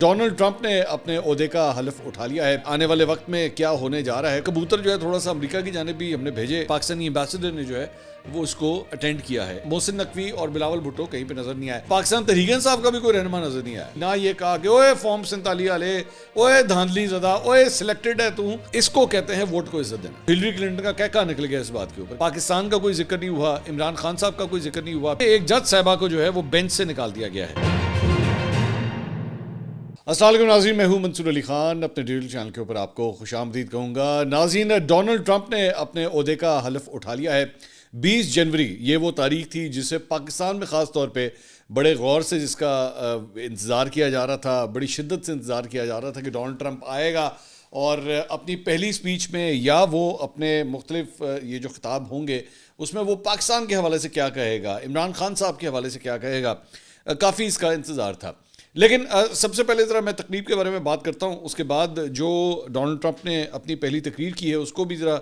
Donald Trump نے اپنے عہدے کا حلف اٹھا لیا ہے. آنے والے وقت میں کیا ہونے جا رہا ہے. کبوتر جو ہے تھوڑا سا امریکہ کی جانب بھی ہم نے بھیجے. پاکستانی ایمبیسڈر نے جو ہے وہ اس کو اٹینڈ کیا ہے. محسن نقوی اور بلاول بھٹو کہیں پہ نظر نہیں آئے. پاکستان تحریک انصاف کا بھی کوئی رہنما نظر نہیں آیا. نہ یہ کہا کہ اوے فارم 47 والے، اوے دھاندلی زدہ، اوے سلیکٹڈ ہے تو. اس کو کہتے ہیں ووٹ کو عزت دینا. ہلری کلنٹن کا کہا نکل گیا اس بات کے اوپر. پاکستان کا کوئی ذکر نہیں ہوا. عمران خان صاحب کا کوئی ذکر نہیں ہوا. ایک جج صاحبہ کو جو ہے وہ بینچ سے نکال دیا گیا ہے. السلام علیکم ناظرین، میں ہوں منصور علی خان. اپنے ڈیٹیل چینل کے اوپر آپ کو خوش آمدید کہوں گا. ناظرین، ڈونلڈ ٹرمپ نے اپنے عہدے کا حلف اٹھا لیا ہے. 20 جنوری یہ وہ تاریخ تھی جسے پاکستان میں خاص طور پہ بڑے غور سے جس کا انتظار کیا جا رہا تھا، بڑی شدت سے انتظار کیا جا رہا تھا کہ ڈونلڈ ٹرمپ آئے گا اور اپنی پہلی سپیچ میں یا وہ اپنے مختلف یہ جو خطاب ہوں گے اس میں وہ پاکستان کے حوالے سے کیا کہے گا، عمران خان صاحب کے حوالے سے کیا کہے گا. کافی اس کا انتظار تھا. لیکن سب سے پہلے ذرا میں تقریب کے بارے میں بات کرتا ہوں. اس کے بعد جو ڈونلڈ ٹرمپ نے اپنی پہلی تقریر کی ہے اس کو بھی ذرا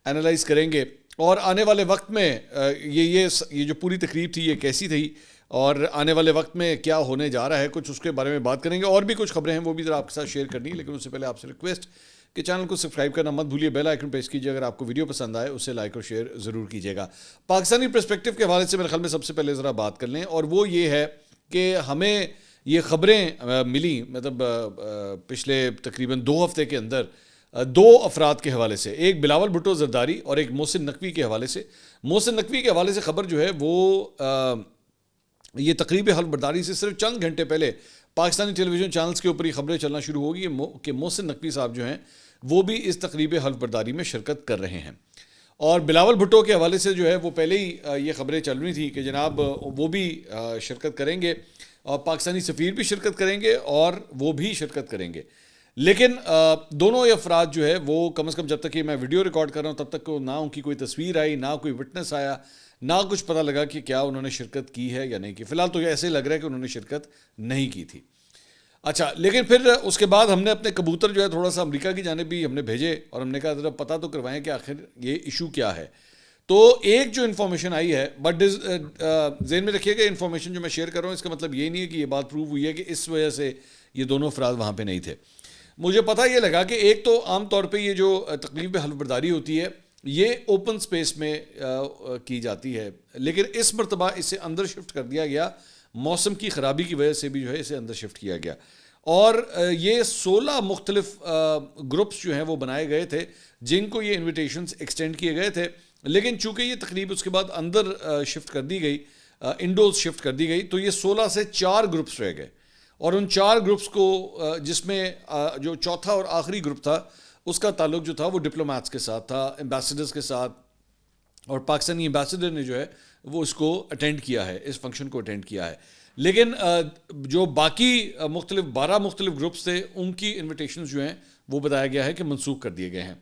انالائز کریں گے، اور آنے والے وقت میں یہ جو پوری تقریب تھی یہ کیسی تھی اور آنے والے وقت میں کیا ہونے جا رہا ہے کچھ اس کے بارے میں بات کریں گے. اور بھی کچھ خبریں ہیں وہ بھی ذرا آپ کے ساتھ شیئر کرنی ہے، لیکن اس سے پہلے آپ سے ریکویسٹ کہ چینل کو سبسکرائب کرنا مت بھولیے. بیل آئیکن پریس کیجیے. اگر آپ کو ویڈیو پسند آئے اسے لائک اور شیئر ضرور کیجیے گا. پاکستانی پرسپیکٹیو کے حوالے سے میرے خیال میں سب سے پہلے ذرا بات کر لیں، اور وہ یہ ہے کہ ہمیں یہ خبریں ملی مطلب پچھلے تقریباً 2 ہفتے کے اندر 2 افراد کے حوالے سے، ایک بلاول بھٹو زرداری اور ایک محسن نقوی کے حوالے سے. محسن نقوی کے حوالے سے خبر جو ہے وہ یہ تقریب حلف برداری سے صرف چند گھنٹے پہلے پاکستانی ٹیلی ویژن چینلز کے اوپر یہ خبریں چلنا شروع ہوگی کہ محسن نقوی صاحب جو ہیں وہ بھی اس تقریب حلف برداری میں شرکت کر رہے ہیں. اور بلاول بھٹو کے حوالے سے جو ہے وہ پہلے ہی یہ خبریں چل رہی تھیں کہ جناب وہ بھی شرکت کریں گے اور پاکستانی سفیر بھی شرکت کریں گے اور وہ بھی شرکت کریں گے. لیکن دونوں یہ افراد جو ہے وہ کم از کم جب تک کہ میں ویڈیو ریکارڈ کر رہا ہوں تب تک نہ ان کی کوئی تصویر آئی، نہ کوئی وٹنس آیا، نہ کچھ پتہ لگا کہ کیا انہوں نے شرکت کی ہے یا نہیں کی. فی الحال تو یہ ایسے لگ رہا ہے کہ انہوں نے شرکت نہیں کی تھی. اچھا، لیکن پھر اس کے بعد ہم نے اپنے کبوتر جو ہے تھوڑا سا امریکہ کی جانب بھی ہم نے بھیجے اور ہم نے کہا ذرا پتہ تو کروائیں کہ آخر یہ ایشو کیا ہے. تو ایک جو انفارمیشن آئی ہے، بٹ ذہن میں رکھیے کہ انفارمیشن جو میں شیئر کر رہا ہوں اس کا مطلب یہ نہیں ہے کہ یہ بات پروو ہوئی ہے کہ اس وجہ سے یہ دونوں افراد وہاں پہ نہیں تھے. مجھے پتہ یہ لگا کہ ایک تو عام طور پہ یہ جو تقریب حلف برداری ہوتی ہے یہ اوپن سپیس میں کی جاتی ہے، لیکن اس مرتبہ اسے اندر شفٹ کر دیا گیا. موسم کی خرابی کی وجہ سے بھی جو ہے اسے اندر شفٹ کیا گیا، اور یہ 16 مختلف گروپس جو ہیں وہ بنائے گئے تھے جن کو یہ انویٹیشنز ایکسٹینڈ کیے گئے تھے. لیکن چونکہ یہ تقریب اس کے بعد اندر شفٹ کر دی گئی، انڈورز شفٹ کر دی گئی، تو یہ 16 سے 4 گروپس رہ گئے. اور ان 4 گروپس کو جس میں جو چوتھا اور آخری گروپ تھا اس کا تعلق جو تھا وہ ڈپلومیٹس کے ساتھ تھا، ایمبیسڈرز کے ساتھ. اور پاکستانی ایمبیسڈر نے جو ہے وہ اس کو اٹینڈ کیا ہے، اس فنکشن کو اٹینڈ کیا ہے. لیکن جو باقی 12 مختلف گروپس تھے ان کی انویٹیشنز جو ہیں وہ بتایا گیا ہے کہ منسوخ کر دیے گئے ہیں.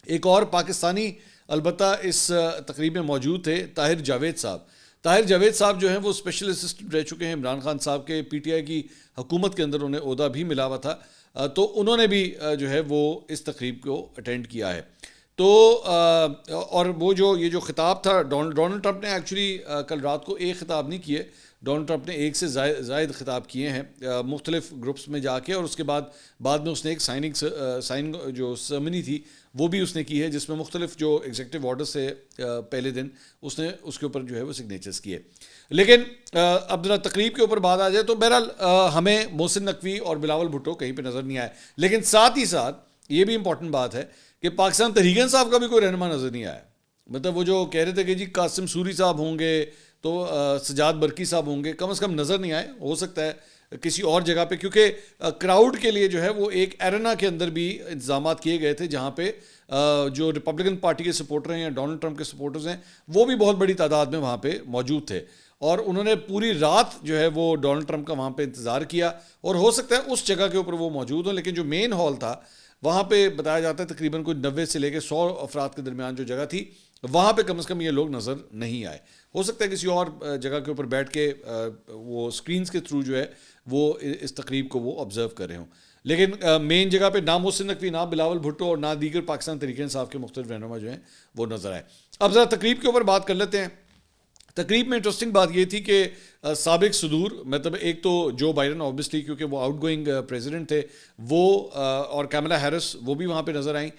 ایک اور پاکستانی البتہ اس تقریب میں موجود تھے، طاہر جاوید صاحب. طاہر جاوید صاحب جو ہیں وہ اسپیشل اسسٹنٹ رہ چکے ہیں عمران خان صاحب کے. پی ٹی آئی کی حکومت کے اندر انہیں عہدہ بھی ملا ہوا تھا، تو انہوں نے بھی جو ہے وہ اس تقریب کو اٹینڈ کیا ہے. تو اور وہ جو یہ جو خطاب تھا ڈونلڈ ٹرمپ نے ایکچولی کل رات کو ایک خطاب نہیں کیے. ڈونلڈ ٹرمپ نے 1 سے زائد خطاب کیے ہیں مختلف گروپس میں جا کے، اور اس کے بعد میں اس نے ایک سائننگ جو سرمنی تھی وہ بھی اس نے کی ہے جس میں مختلف جو ایگزیکٹو آرڈر سے پہلے دن اس نے اس کے اوپر جو ہے وہ سگنیچرز کیے. لیکن اب ذرا تقریب کے اوپر بات آ جائے تو بہرحال ہمیں محسن نقوی اور بلاول بھٹو کہیں پہ نظر نہیں آئے. لیکن ساتھ ہی ساتھ یہ بھی امپورٹنٹ بات ہے کہ پاکستان تحریک انصاف کا بھی کوئی رہنما نظر نہیں آیا. مطلب وہ جو کہہ رہے تھے کہ جی قاسم سوری صاحب ہوں گے تو سجاد برقی صاحب ہوں گے، کم از کم نظر نہیں آئے. ہو سکتا ہے کسی اور جگہ پہ، کیونکہ کراؤڈ کے لیے جو ہے وہ ایک ایرنا کے اندر بھی انتظامات کیے گئے تھے جہاں پہ جو ریپبلکن پارٹی کے سپورٹر ہیں یا ڈونلڈ ٹرمپ کے سپورٹرز ہیں وہ بھی بہت بڑی تعداد میں وہاں پہ موجود تھے، اور انہوں نے پوری رات جو ہے وہ ڈونلڈ ٹرمپ کا وہاں پہ انتظار کیا. اور ہو سکتا ہے اس جگہ کے اوپر وہ موجود ہوں، لیکن جو مین ہال تھا وہاں پہ بتایا جاتا ہے تقریباً کوئی 90 سے لے کے 100 افراد کے درمیان جو جگہ تھی وہاں پہ کم از کم یہ لوگ نظر نہیں آئے. ہو سکتا ہے کسی اور جگہ کے اوپر بیٹھ کے وہ اسکرینز کے تھرو جو ہے وہ اس تقریب کو وہ آبزرو کر رہے ہوں. لیکن مین جگہ پہ نہ محسن نقوی، نہ بلاول بھٹو اور نہ دیگر پاکستان تحریک انصاف کے مختلف رہنما جو ہیں وہ نظر آئے. اب ذرا تقریب کے اوپر بات کر لیتے ہیں. تقریب میں انٹرسٹنگ بات یہ تھی کہ سابق صدور مطلب ایک تو جو بائیڈن آبویسلی کیونکہ وہ آؤٹ گوئنگ پریزیڈنٹ تھے وہ اور کیملا ہیرس وہ بھی وہاں پہ نظر آئیں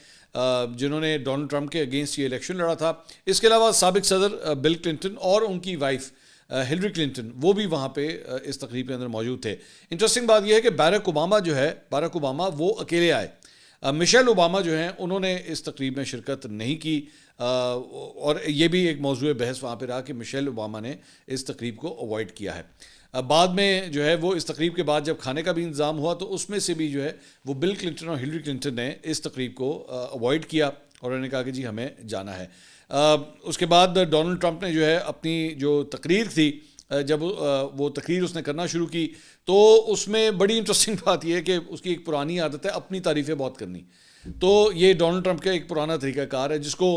جنہوں نے ڈونلڈ ٹرمپ کے اگینسٹ یہ الیکشن لڑا تھا. اس کے علاوہ سابق صدر بل کلنٹن اور ان کی وائف ہلری کلنٹن وہ بھی وہاں پہ اس تقریب کے اندر موجود تھے. انٹرسٹنگ بات یہ ہے کہ باراک اوباما وہ اکیلے آئے. مشیل اوباما جو ہیں انہوں نے اس تقریب میں شرکت نہیں کی اور یہ بھی ایک موضوع بحث وہاں پہ رہا کہ مشیل اوباما نے اس تقریب کو اوائڈ کیا ہے. بعد میں جو ہے وہ اس تقریب کے بعد جب کھانے کا بھی انتظام ہوا تو اس میں سے بھی جو ہے وہ بل کلنٹن اور ہلری کلنٹن نے اس تقریب کو اوائڈ کیا اور انہوں نے کہا کہ جی ہمیں جانا ہے. اس کے بعد ڈونلڈ ٹرمپ نے جو ہے اپنی جو تقریر تھی جب وہ تقریر اس نے کرنا شروع کی تو اس میں بڑی انٹرسٹنگ بات یہ ہے کہ اس کی ایک پرانی عادت ہے اپنی تعریفیں بہت کرنی. تو یہ ڈونلڈ ٹرمپ کا ایک پرانا طریقہ کار ہے جس کو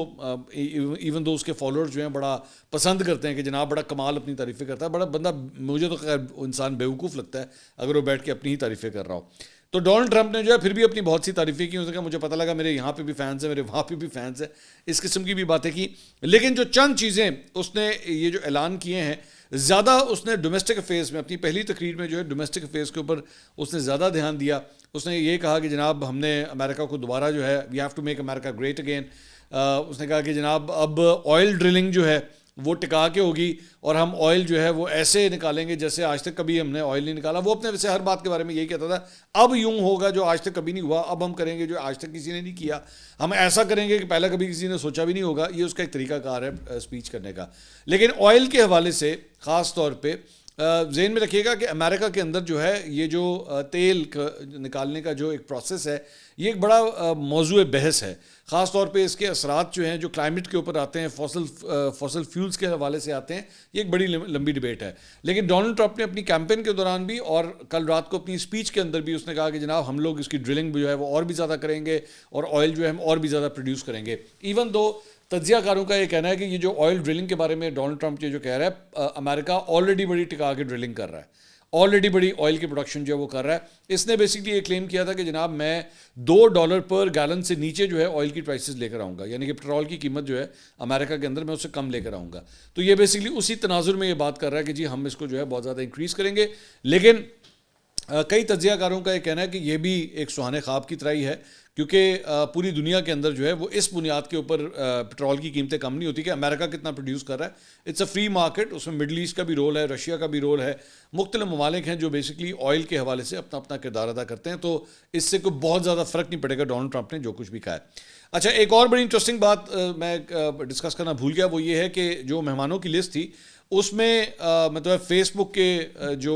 ایون دو اس کے فالوورز جو ہیں بڑا پسند کرتے ہیں کہ جناب بڑا کمال اپنی تعریفیں کرتا ہے. بڑا بندہ مجھے تو خیر انسان بیوقوف لگتا ہے اگر وہ بیٹھ کے اپنی ہی تعریفیں کر رہا ہو. تو ڈونلڈ ٹرمپ نے جو ہے پھر بھی اپنی بہت سی تعریفیں کی. اس نے کہا مجھے پتہ لگا میرے یہاں پہ بھی فینس ہیں, میرے وہاں پہ بھی فینس ہیں, اس قسم کی بھی باتیں کی. لیکن جو چند چیزیں اس نے یہ جو اعلان کیے ہیں زیادہ اس نے ڈومیسٹک افیئرز میں اپنی پہلی تقریر میں جو ہے ڈومیسٹک افیئرز کے اوپر اس نے زیادہ دھیان دیا. اس نے یہ کہا کہ جناب ہم نے امریکہ کو دوبارہ جو ہے we have to make America great again. اس نے کہا کہ جناب اب آئل ڈرلنگ جو ہے وہ ٹکا کے ہوگی اور ہم آئل جو ہے وہ ایسے نکالیں گے جیسے آج تک کبھی ہم نے آئل نہیں نکالا. وہ اپنے ویسے ہر بات کے بارے میں یہی کہتا تھا اب یوں ہوگا جو آج تک کبھی نہیں ہوا, اب ہم کریں گے جو آج تک کسی نے نہیں کیا, ہم ایسا کریں گے کہ پہلے کبھی کسی نے سوچا بھی نہیں ہوگا. یہ اس کا ایک طریقہ کار ہے اسپیچ کرنے کا. لیکن آئل کے حوالے سے خاص طور پہ ذہن میں رکھیے گا کہ امریکہ کے اندر جو ہے یہ جو تیل نکالنے کا جو ایک پروسیس ہے یہ ایک بڑا موضوع بحث ہے. خاص طور پہ اس کے اثرات جو ہیں جو کلائمیٹ کے اوپر آتے ہیں, فوسل فیولز کے حوالے سے آتے ہیں, یہ ایک بڑی لمبی ڈبیٹ ہے. لیکن ڈونلڈ ٹرمپ نے اپنی کیمپین کے دوران بھی اور کل رات کو اپنی اسپیچ کے اندر بھی اس نے کہا کہ جناب ہم لوگ اس کی ڈرلنگ جو ہے وہ اور بھی زیادہ کریں گے اور آئل جو ہے ہم اور بھی زیادہ پروڈیوس کریں گے. ایون دو تجزیہ کاروں کا یہ کہنا ہے کہ یہ جو آئل ڈرلنگ کے بارے میں ڈونلڈ ٹرمپ یہ جو کہہ رہا ہے امریکہ آلریڈی بڑی ٹکا کے ڈرلنگ کر رہا ہے, آلریڈی بڑی آئل کی پروڈکشن جو ہے وہ کر رہا ہے. اس نے بیسکلی یہ کلیم کیا تھا کہ جناب میں $2 پر گیلن سے نیچے جو ہے آئل کی پرائسز لے کر آؤں گا, یعنی کہ پیٹرول کی قیمت جو ہے امریکہ کے اندر میں اسے کم لے کر آؤں گا. تو یہ بیسکلی اسی تناظر میں یہ بات کر رہا ہے کہ جی ہم اس کو جو ہے بہت زیادہ انکریز کریں گے. لیکن کئی تجزیہ کاروں کا یہ کہنا ہے کہ یہ بھی ایک سہانے خواب کی طرح ہی ہے کیونکہ پوری دنیا کے اندر جو ہے وہ اس بنیاد کے اوپر پیٹرول کی قیمتیں کم نہیں ہوتی کہ امریکہ کتنا پروڈیوس کر رہا ہے. اٹس اے فری مارکیٹ, اس میں مڈل ایسٹ کا بھی رول ہے, رشیا کا بھی رول ہے, مختلف ممالک ہیں جو بیسکلی آئل کے حوالے سے اپنا اپنا کردار ادا کرتے ہیں. تو اس سے کوئی بہت زیادہ فرق نہیں پڑے گا ڈونلڈ ٹرمپ نے جو کچھ بھی کہا ہے. اچھا ایک اور بڑی انٹرسٹنگ بات میں ڈسکس کرنا بھول گیا, وہ یہ ہے کہ جو مہمانوں کی لسٹ تھی اس میں مطلب فیس بک کے جو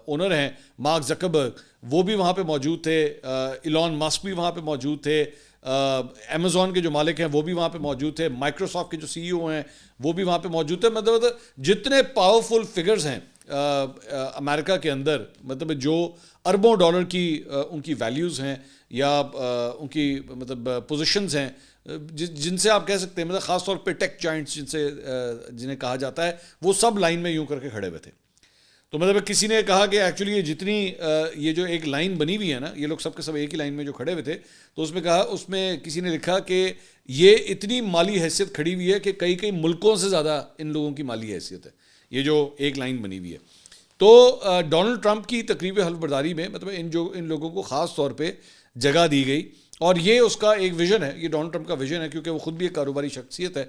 اونر ہیں مارک زکربرگ وہ بھی وہاں پہ موجود تھے, ایلون مسک بھی وہاں پہ موجود تھے, امیزون کے جو مالک ہیں وہ بھی وہاں پہ موجود تھے, مائکروسافٹ کے جو سی ای او ہیں وہ بھی وہاں پہ موجود تھے. مطلب جتنے پاورفل فگرز ہیں امریکہ کے اندر, مطلب جو اربوں ڈالر کی ان کی ویلیوز ہیں یا ان کی مطلب پوزیشنز ہیں جن سے آپ کہہ سکتے ہیں مطلب خاص طور پہ ٹیک جائنٹس جنہیں کہا جاتا ہے, وہ سب لائن میں یوں کر کے کھڑے ہوئے تھے. تو مطلب کسی نے کہا کہ ایکچولی یہ جتنی یہ جو ایک لائن بنی ہوئی ہے نا, یہ لوگ سب کے سب ایک ہی لائن میں جو کھڑے ہوئے تھے, تو اس میں کسی نے لکھا کہ یہ اتنی مالی حیثیت کھڑی ہوئی ہے کہ کئی ملکوں سے زیادہ ان لوگوں کی مالی حیثیت ہے, یہ جو ایک لائن بنی ہوئی ہے. تو ڈونلڈ ٹرمپ کی تقریب حلف برداری میں مطلب ان لوگوں کو خاص طور پہ جگہ دی گئی اور یہ اس کا ایک ویژن ہے, یہ ڈونلڈ ٹرمپ کا ویژن ہے کیونکہ وہ خود بھی ایک کاروباری شخصیت ہے.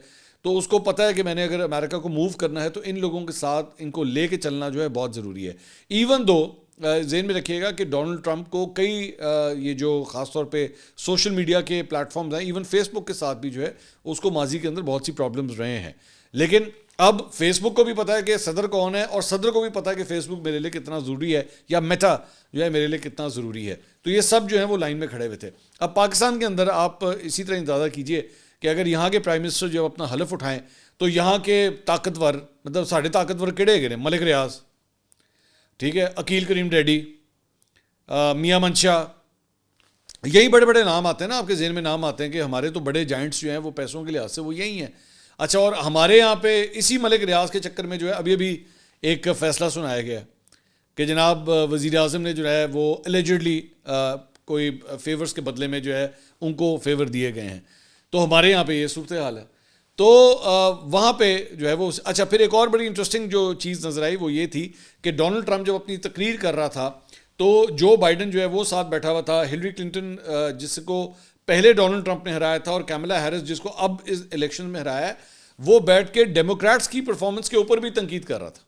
تو اس کو پتہ ہے کہ میں نے اگر امریکہ کو موو کرنا ہے تو ان لوگوں کے ساتھ ان کو لے کے چلنا جو ہے بہت ضروری ہے. ایون دو ذہن میں رکھیے گا کہ ڈونلڈ ٹرمپ کو کئی یہ جو خاص طور پہ سوشل میڈیا کے پلیٹ فارمز ہیں, ایون فیس بک کے ساتھ بھی جو ہے اس کو ماضی کے اندر بہت سی پرابلمز رہے ہیں. لیکن اب فیس بک کو بھی پتہ ہے کہ صدر کون ہے اور صدر کو بھی پتہ ہے کہ فیس بک میرے لیے کتنا ضروری ہے یا میٹا جو ہے میرے لیے کتنا ضروری ہے. تو یہ سب جو ہیں وہ لائن میں کھڑے ہوئے تھے. اب پاکستان کے اندر آپ اسی طرح اندازہ کیجئے کہ اگر یہاں کے پرائم منسٹر جب اپنا حلف اٹھائیں تو یہاں کے طاقتور مطلب ساڑھے طاقتور کہڑے گئے ملک ریاض, ٹھیک ہے, عقیل کریم ڈیڈی, میاں منشا, یہی بڑے بڑے نام آتے ہیں نا آپ کے ذہن میں, نام آتے ہیں کہ ہمارے تو بڑے جائنٹس جو ہیں وہ پیسوں کے لحاظ سے وہ یہی ہیں. اچھا اور ہمارے یہاں پہ اسی ملک ریاض کے چکر میں جو ہے ابھی ایک فیصلہ سنایا گیا کہ جناب وزیر اعظم نے جو ہے وہ الیجڈلی کوئی فیورز کے بدلے میں جو ہے ان کو فیور دیے گئے ہیں. تو ہمارے یہاں پہ یہ صورتحال ہے. تو وہاں پہ جو ہے وہ اچھا پھر ایک اور بڑی انٹرسٹنگ جو چیز نظر آئی وہ یہ تھی کہ ڈونلڈ ٹرمپ جب اپنی تقریر کر رہا تھا تو جو بائیڈن جو ہے وہ ساتھ بیٹھا ہوا تھا، ہلری کلنٹن جس کو پہلے ڈونلڈ ٹرمپ نے ہرایا تھا، اور کیملا ہیرس جس کو اب اس الیکشن میں ہرایا ہے، وہ بیٹھ کے ڈیموکریٹس کی پرفارمنس کے اوپر بھی تنقید کر رہا تھا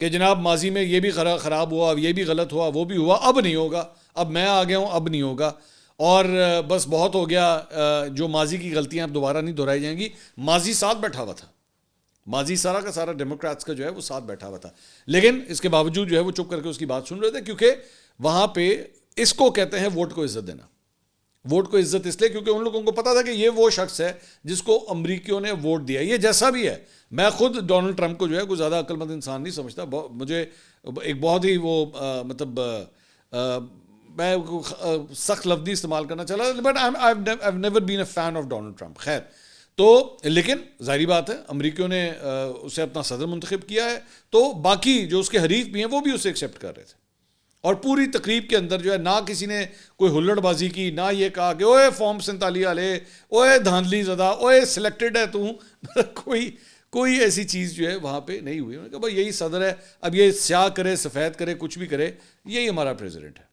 کہ جناب ماضی میں یہ بھی خراب ہوا، اب یہ بھی غلط ہوا، وہ بھی ہوا، اب نہیں ہوگا، اب میں آ گیا ہوں، اب نہیں ہوگا، اور بس بہت ہو گیا، جو ماضی کی غلطیاں اب دوبارہ نہیں دہرائی جائیں گی. ماضی ساتھ بیٹھا ہوا تھا، ماضی سارا کا سارا ڈیموکریٹس کا جو ہے وہ ساتھ بیٹھا ہوا تھا، لیکن اس کے باوجود جو ہے وہ چپ کر کے اس کی بات سن رہے تھے، کیونکہ وہاں پہ اس کو کہتے ہیں ووٹ کو عزت دینا. ووٹ کو عزت اس لیے کیونکہ ان لوگوں کو پتا تھا کہ یہ وہ شخص ہے جس کو امریکیوں نے ووٹ دیا. یہ جیسا بھی ہے، میں خود ڈونلڈ ٹرمپ کو جو ہے کوئی زیادہ عقل مند انسان نہیں سمجھتا، مجھے ایک بہت ہی وہ مطلب میں سخت لفظی استعمال کرنا چلا، but I never been a fan of Donald Trump. خیر تو لیکن ظاہری بات ہے امریکیوں نے اسے اپنا صدر منتخب کیا ہے، تو باقی جو اس کے حریف بھی ہیں وہ بھی اسے ایکسیپٹ کر رہے تھے. اور پوری تقریب کے اندر جو ہے نہ کسی نے کوئی ہلڑ بازی کی، نہ یہ کہا کہ اوے فارم 47 والے، اوے دھاندلی زدہ، اوے سلیکٹڈ ہے تو کوئی ایسی چیز جو ہے وہاں پہ نہیں ہوئی. انہوں نے کہا بھائی یہی صدر ہے، اب یہ سیاہ کرے سفید کرے کچھ بھی کرے، یہی ہمارا پریزیڈنٹ ہے،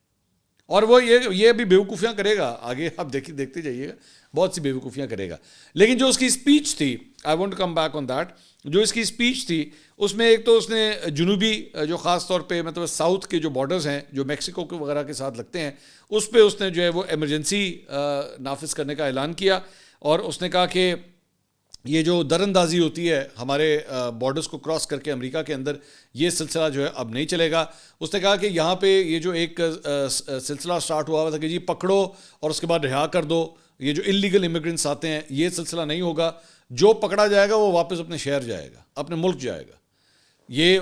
اور وہ یہ بھی بیوقوفیاں کرے گا آگے، آپ دیکھتے جائیے گا بہت سی بیوقوفیاں کرے گا. لیکن جو اس کی اسپیچ تھی، I want to come back on that, جو اس کی اسپیچ تھی اس میں ایک تو اس نے جنوبی جو خاص طور پہ مطلب ساؤتھ کے جو بارڈرز ہیں جو میکسیکو کے وغیرہ کے ساتھ لگتے ہیں، اس پہ اس نے جو ہے وہ ایمرجنسی نافذ کرنے کا اعلان کیا، اور اس نے کہا کہ یہ جو در اندازی ہوتی ہے ہمارے بارڈرز کو کراس کر کے امریکہ کے اندر، یہ سلسلہ جو ہے اب نہیں چلے گا. اس نے کہا کہ یہاں پہ یہ جو ایک سلسلہ سٹارٹ ہوا تھا کہ جی پکڑو اور اس کے بعد رہا کر دو، یہ جو انلیگل امیگرینٹس آتے ہیں، یہ سلسلہ نہیں ہوگا. جو پکڑا جائے گا وہ واپس اپنے شہر جائے گا، اپنے ملک جائے گا. یہ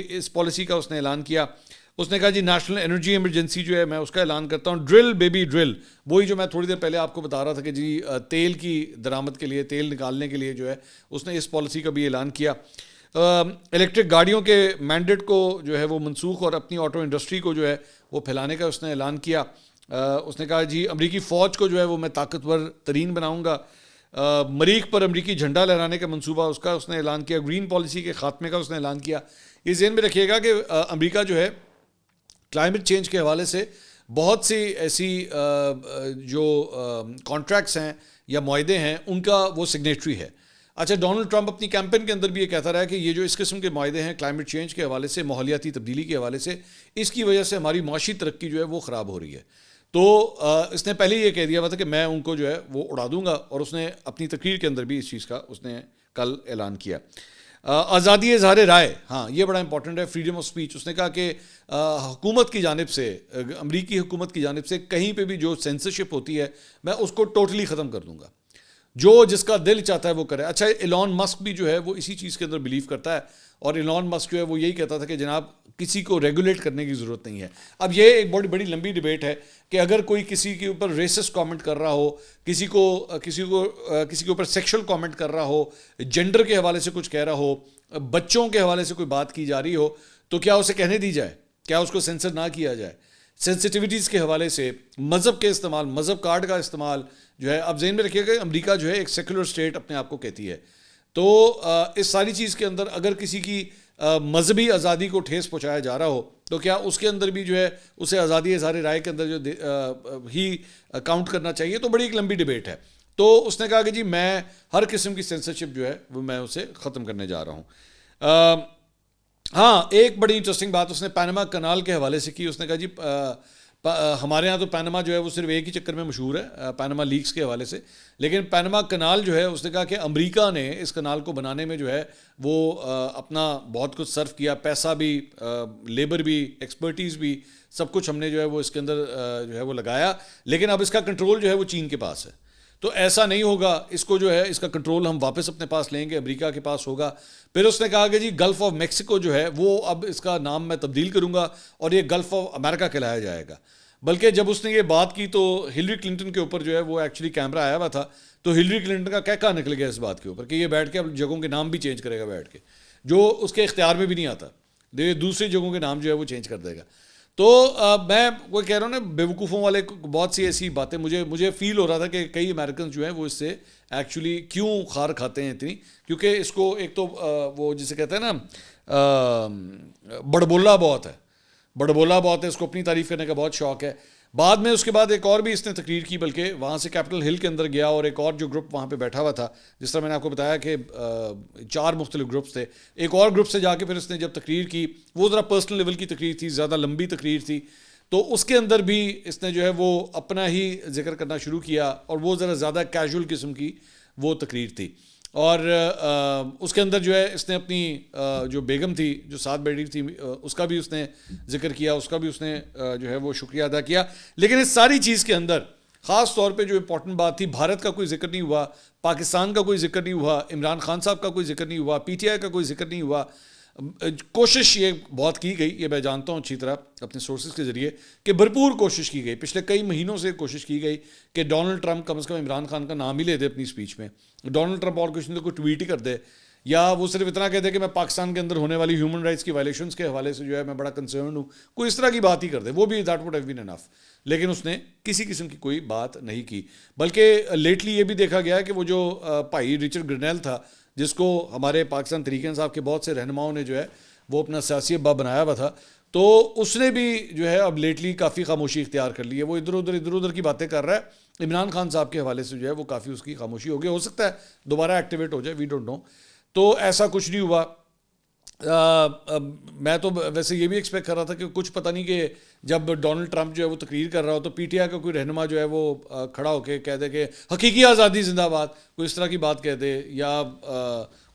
اس پالیسی کا اس نے اعلان کیا. اس نے کہا جی نیشنل انرجی ایمرجنسی جو ہے میں اس کا اعلان کرتا ہوں. ڈرل بیبی ڈرل، وہی جو میں تھوڑی دیر پہلے آپ کو بتا رہا تھا کہ جی تیل کی درآمد کے لیے، تیل نکالنے کے لیے جو ہے اس نے اس پالیسی کا بھی اعلان کیا. الیکٹرک گاڑیوں کے مینڈیٹ کو جو ہے وہ منسوخ اور اپنی آٹو انڈسٹری کو جو ہے وہ پھیلانے کا اس نے اعلان کیا. اس نے کہا جی امریکی فوج کو جو ہے وہ میں طاقتور ترین بناؤں گا. مریخ پر امریکی جھنڈا لہرانے کا منصوبہ اس کا اس نے اعلان کیا. گرین پالیسی کے خاتمے کا اس نے اعلان کیا. یہ ذہن میں رکھیے گا کہ امریکہ جو ہے کلائمیٹ چینج کے حوالے سے بہت سی ایسی جو کانٹریکٹس ہیں یا معاہدے ہیں ان کا وہ سگنیٹری ہے. اچھا ڈونلڈ ٹرمپ اپنی کیمپین کے اندر بھی یہ کہتا رہا کہ یہ جو اس قسم کے معاہدے ہیں کلائمیٹ چینج کے حوالے سے، ماحولیاتی تبدیلی کے حوالے سے، اس کی وجہ سے ہماری معاشی ترقی جو ہے وہ خراب ہو رہی ہے. تو اس نے پہلے یہ کہہ دیا ہوا تھا کہ میں ان کو جو ہے وہ اڑا دوں گا، اور اس نے اپنی تقریر کے اندر بھی اس چیز کا اس نے کل اعلان کیا. آزادی اظہار رائے، ہاں یہ بڑا امپورٹنٹ ہے، فریڈم آف اسپیچ. اس نے کہا کہ حکومت کی جانب سے، امریکی حکومت کی جانب سے کہیں پہ بھی جو سینسرشپ ہوتی ہے میں اس کو ٹوٹلی ختم کر دوں گا، جو جس کا دل چاہتا ہے وہ کرے. اچھا ایلون مسک بھی جو ہے وہ اسی چیز کے اندر بلیو کرتا ہے، اور ایلون مسک جو ہے وہ یہی کہتا تھا کہ جناب کسی کو ریگولیٹ کرنے کی ضرورت نہیں ہے. اب یہ ایک بڑی لمبی ڈیبیٹ ہے کہ اگر کوئی کسی کے اوپر ریسسٹ کامنٹ کر رہا ہو، کسی کے اوپر سیکشل کامنٹ کر رہا ہو، جینڈر کے حوالے سے کچھ کہہ رہا ہو، بچوں کے حوالے سے کوئی بات کی جا رہی ہو، تو کیا اسے کہنے دی جائے؟ کیا اس کو سینسر نہ کیا جائے؟ سینسٹیوٹیز کے حوالے سے، مذہب کے استعمال، مذہب کارڈ کا استعمال جو ہے، اب ذہن میں رکھیے گا امریکہ جو ہے ایک سیکولر اسٹیٹ اپنے آپ کو کہتی ہے. تو اس ساری چیز کے اندر اگر کسی کی مذہبی آزادی کو ٹھیس پہنچایا جا رہا ہو تو کیا اس کے اندر بھی جو ہے اسے آزادی اظہار رائے کے اندر جو ہی کاؤنٹ کرنا چاہیے؟ تو بڑی ایک لمبی ڈیبیٹ ہے. تو اس نے کہا کہ جی میں ہر قسم کی سینسرشپ جو ہے وہ میں اسے ختم کرنے جا رہا ہوں. ہاں ایک بڑی انٹرسٹنگ بات اس نے پینما کنال کے حوالے سے کی. اس نے کہا جی ہمارے ہاں تو پینما جو ہے وہ صرف ایک ہی چکر میں مشہور ہے، پینما لیکس کے حوالے سے، لیکن پینما کنال جو ہے اس نے کہا کہ امریکہ نے اس کنال کو بنانے میں جو ہے وہ اپنا بہت کچھ صرف کیا، پیسہ بھی، لیبر بھی، ایکسپرٹیز بھی، سب کچھ ہم نے جو ہے وہ اس کے اندر جو ہے وہ لگایا، لیکن اب اس کا کنٹرول جو ہے وہ چین کے پاس ہے. تو ایسا نہیں ہوگا، اس کو جو ہے اس کا کنٹرول ہم واپس اپنے پاس لیں گے، امریکہ کے پاس ہوگا. پھر اس نے کہا کہ جی گلف آف میکسیکو جو ہے وہ اب اس کا نام میں تبدیل کروں گا اور یہ گلف آف امریکہ کہلایا جائے گا. بلکہ جب اس نے یہ بات کی تو ہلری کلنٹن کے اوپر جو ہے وہ ایکچولی کیمرہ آیا ہوا تھا، تو ہلری کلنٹن کا کہا نکل گیا اس بات کے اوپر کہ یہ بیٹھ کے اب جگہوں کے نام بھی چینج کرے گا بیٹھ کے، جو اس کے اختیار میں بھی نہیں آتا، دوسری جگہوں کے نام جو ہے وہ چینج کر دے گا. تو میں وہ کہہ رہا ہوں نا بیوقوفوں والے بہت سی ایسی باتیں مجھے فیل ہو رہا تھا کہ کئی امریکنز جو ہیں وہ اس سے ایکچولی کیوں خار کھاتے ہیں اتنی، کیونکہ اس کو ایک تو وہ جسے کہتے ہیں نا بڑبولا بہت ہے، بڑبولا بہت ہے، اس کو اپنی تعریف کرنے کا بہت شوق ہے. بعد میں اس کے بعد ایک اور بھی اس نے تقریر کی، بلکہ وہاں سے کیپٹل ہل کے اندر گیا اور ایک اور جو گروپ وہاں پہ بیٹھا ہوا تھا، جس طرح میں نے آپ کو بتایا کہ 4 مختلف گروپس تھے، ایک اور گروپ سے جا کے پھر اس نے جب تقریر کی، وہ ذرا پرسنل لیول کی تقریر تھی، زیادہ لمبی تقریر تھی، تو اس کے اندر بھی اس نے جو ہے وہ اپنا ہی ذکر کرنا شروع کیا، اور وہ ذرا زیادہ کیجول قسم کی وہ تقریر تھی. اور اس کے اندر جو ہے اس نے اپنی جو بیگم تھی جو ساتھ بیٹھی تھی اس کا بھی اس نے ذکر کیا، اس کا بھی اس نے جو ہے وہ شکریہ ادا کیا. لیکن اس ساری چیز کے اندر خاص طور پہ جو امپورٹنٹ بات تھی، بھارت کا کوئی ذکر نہیں ہوا، پاکستان کا کوئی ذکر نہیں ہوا، عمران خان صاحب کا کوئی ذکر نہیں ہوا، پی ٹی آئی کا کوئی ذکر نہیں ہوا. کوشش یہ بہت کی گئی، یہ میں جانتا ہوں اچھی طرح اپنے سورسز کے ذریعے، کہ بھرپور کوشش کی گئی، پچھلے کئی مہینوں سے کوشش کی گئی کہ ڈونلڈ ٹرمپ کم از کم عمران خان کا نام ہی لے دے اپنی اسپیچ میں، ڈونلڈ ٹرمپ اور کچھ نہیں تو کوئی ٹویٹ ہی کر دے، یا وہ صرف اتنا کہہ دے کہ میں پاکستان کے اندر ہونے والی ہیومن رائٹس کی وائلیشنز کے حوالے سے جو ہے میں بڑا کنسرن ہوں، کوئی اس طرح کی بات ہی کر دے، وہ بھی دیٹ وڈ ہیو بین انف. لیکن اس نے کسی قسم کی کوئی بات نہیں کی. بلکہ لیٹلی یہ بھی دیکھا گیا کہ وہ جو بھائی رچرڈ گرنیل تھا، جس کو ہمارے پاکستان تحریک انصاف کے بہت سے رہنماؤں نے جو ہے وہ اپنا سیاسی ابا بنایا ہوا تھا، تو اس نے بھی جو ہے اب لیٹلی کافی خاموشی اختیار کر لی ہے. وہ ادھر ادھر کی باتیں کر رہا ہے. عمران خان صاحب کے حوالے سے جو ہے وہ کافی اس کی خاموشی ہو گئی، ہو سکتا ہے دوبارہ ایکٹیویٹ ہو جائے، وی ڈونٹ نو. تو ایسا کچھ نہیں ہوا. میں تو ویسے یہ بھی ایکسپیکٹ کر رہا تھا کہ کچھ پتہ نہیں کہ جب ڈونلڈ ٹرمپ جو ہے وہ تقریر کر رہا ہو تو پی ٹی آئی کا کوئی رہنما جو ہے وہ کھڑا ہو کے کہہ دے کہ حقیقی آزادی زندہ باد، کوئی اس طرح کی بات کہہ دے، یا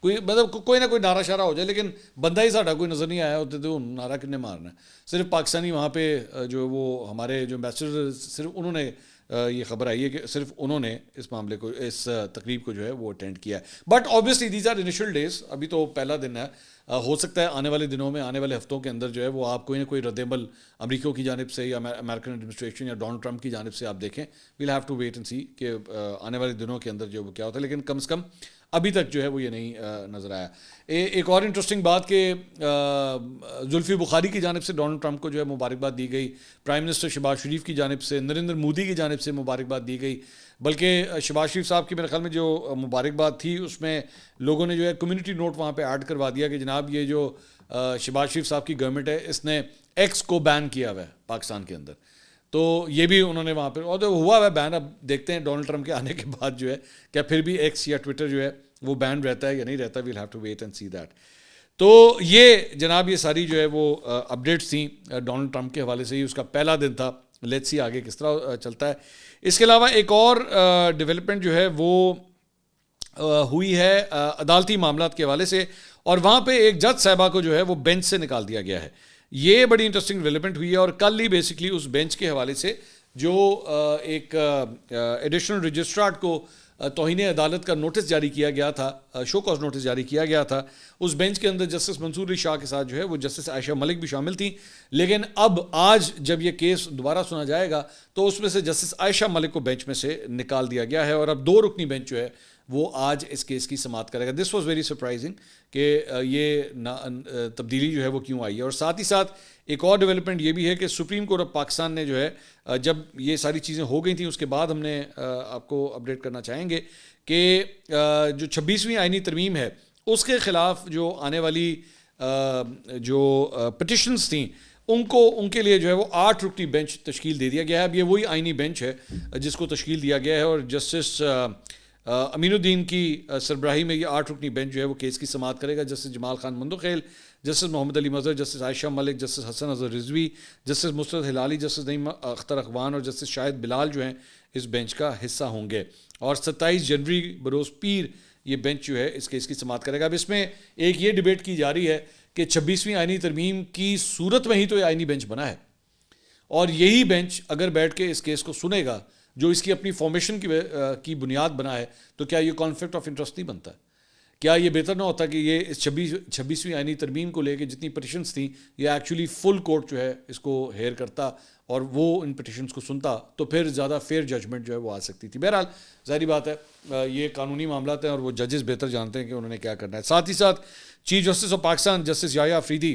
کوئی مطلب کوئی نہ کوئی نعرہ شارہ ہو جائے. لیکن بندہ ہی ساڈا کوئی نظر نہیں آیا ہوتے، تو نعرہ کن نے مارنا ہے. صرف پاکستانی وہاں پہ جو وہ ہمارے جو امبیسڈر، صرف انہوں نے یہ خبر آئی ہے کہ صرف انہوں نے اس معاملے کو، اس تقریب کو جو ہے وہ اٹینڈ کیا ہے. But obviously these are initial days, ابھی تو پہلا دن ہے. ہو سکتا ہے آنے والے دنوں میں، آنے والے ہفتوں کے اندر جو ہے وہ آپ کوئی نہ کوئی رد عمل امریکہ کی جانب سے یا امریکن ایڈمنسٹریشن یا ڈونلڈ ٹرمپ کی جانب سے آپ دیکھیں. We'll have to wait and see کہ آنے والے دنوں کے اندر جو وہ کیا ہوتا ہے. لیکن کم سے کم ابھی تک جو ہے وہ یہ نہیں نظر آیا. ایک اور انٹرسٹنگ بات کہ زلفی بخاری کی جانب سے ڈونلڈ ٹرمپ کو جو ہے مبارکباد دی گئی، پرائم منسٹر شہباز شریف کی جانب سے، نریندر مودی کی جانب سے مبارکباد دی گئی. بلکہ شہباز شریف صاحب کی میرے خیال میں جو مبارکباد تھی اس میں لوگوں نے جو ہے کمیونٹی نوٹ وہاں پہ ایڈ کروا دیا کہ جناب یہ جو شہباز شریف صاحب کی گورنمنٹ ہے اس نے ایکس کو بین کیا ہوا ہے پاکستان کے اندر. تو یہ بھی انہوں نے وہاں پہ، اور تو ہوا ہے بین. اب دیکھتے ہیں ڈونلڈ ٹرمپ کے آنے کے بعد جو ہے کیا پھر بھی ایکس یا ٹویٹر جو ہے وہ بین رہتا ہے یا نہیں رہتا. We'll have to wait and see that. تو یہ جناب یہ ساری جو ہے وہ اپڈیٹس تھیں ڈونلڈ ٹرمپ کے حوالے سے ہی. اس کا پہلا دن تھا. لیٹس سی آگے کس طرح چلتا ہے. اس کے علاوہ ایک اور ڈیولپمنٹ جو ہے وہ ہوئی ہے عدالتی معاملات کے حوالے سے، اور وہاں پہ ایک جج صاحبہ کو جو ہے وہ بینچ سے نکال دیا گیا ہے. یہ بڑی انٹرسٹنگ ڈیولپمنٹ ہوئی ہے، اور کل ہی بیسکلی اس بینچ کے حوالے سے جو ایک ایڈیشنل رجسٹرار کو توہین عدالت کا نوٹس جاری کیا گیا تھا، شو کاز نوٹس جاری کیا گیا تھا، اس بینچ کے اندر جسٹس منصور علی شاہ کے ساتھ جو ہے وہ جسٹس عائشہ ملک بھی شامل تھیں. لیکن اب آج جب یہ کیس دوبارہ سنا جائے گا تو اس میں سے جسٹس عائشہ ملک کو بینچ میں سے نکال دیا گیا ہے، اور اب 2 رکنی بینچ جو ہے وہ آج اس کیس کی سماعت کرے گا. دس واز ویری سرپرائزنگ کہ یہ تبدیلی جو ہے وہ کیوں آئی ہے. اور ساتھ ہی ساتھ ایک اور ڈیولپمنٹ یہ بھی ہے کہ سپریم کورٹ آف پاکستان نے جو ہے جب یہ ساری چیزیں ہو گئی تھیں اس کے بعد ہم نے آپ کو اپڈیٹ کرنا چاہیں گے کہ جو 26ویں آئینی ترمیم ہے اس کے خلاف جو آنے والی جو پٹیشنز تھیں ان کے لیے جو ہے وہ 8 رکنی بینچ تشکیل دے دیا گیا ہے. اب یہ وہی آئینی بینچ ہے جس کو تشکیل دیا گیا ہے، اور جسٹس امین الدین کی سربراہی میں یہ 8 رکنی بینچ جو ہے وہ کیس کی سماعت کرے گا. جسٹس جمال خان مندوخیل، جسٹس محمد علی مظہر، جسٹس عائشہ ملک، جسٹس حسن اظہر رضوی، جسٹس مسترد ہلالی، جسٹس نعیم اختر اخوان اور جسٹس شاہد بلال جو ہیں اس بینچ کا حصہ ہوں گے. اور 27 جنوری بروز پیر یہ بینچ جو ہے اس کیس کی سماعت کرے گا. اب اس میں ایک یہ ڈیبیٹ کی جا رہی ہے کہ 26ویں آئینی ترمیم کی صورت میں ہی تو یہ آئینی بینچ بنا ہے، اور یہی بینچ اگر بیٹھ کے اس کیس کو سنے گا جو اس کی اپنی فارمیشن کی بنیاد بنا ہے، تو کیا یہ کانفلکٹ آف انٹرسٹ نہیں بنتا؟ کیا یہ بہتر نہ ہوتا کہ یہ اس 26ویں آئینی ترمیم کو لے کے جتنی پٹیشنز تھیں یہ ایکچولی فل کورٹ جو ہے اس کو ہیئر کرتا اور وہ ان پٹیشنز کو سنتا، تو پھر زیادہ فیئر ججمنٹ جو ہے وہ آ سکتی تھی. بہرحال ظاہری بات ہے یہ قانونی معاملات ہیں اور وہ ججز بہتر جانتے ہیں کہ انہوں نے کیا کرنا ہے. ساتھ ہی ساتھ chief justice of Pakistan justice Yahya Afridi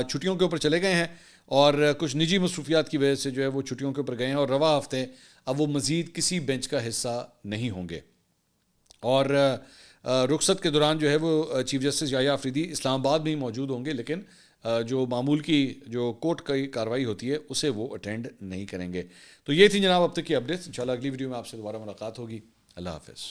چھٹیوں کے اوپر چلے گئے ہیں، اور کچھ نجی مصروفیات کی وجہ سے جو ہے وہ چھٹیوں کے اوپر گئے ہیں اور رواں ہفتے اب وہ مزید کسی بینچ کا حصہ نہیں ہوں گے. اور رخصت کے دوران جو ہے وہ چیف جسٹس یحییٰ آفریدی اسلام آباد میں ہی موجود ہوں گے، لیکن جو معمول کی جو کورٹ کی کارروائی ہوتی ہے اسے وہ اٹینڈ نہیں کریں گے. تو یہ تھی جناب اب تک کی اپڈیٹس. انشاءاللہ اگلی ویڈیو میں آپ سے دوبارہ ملاقات ہوگی. اللہ حافظ.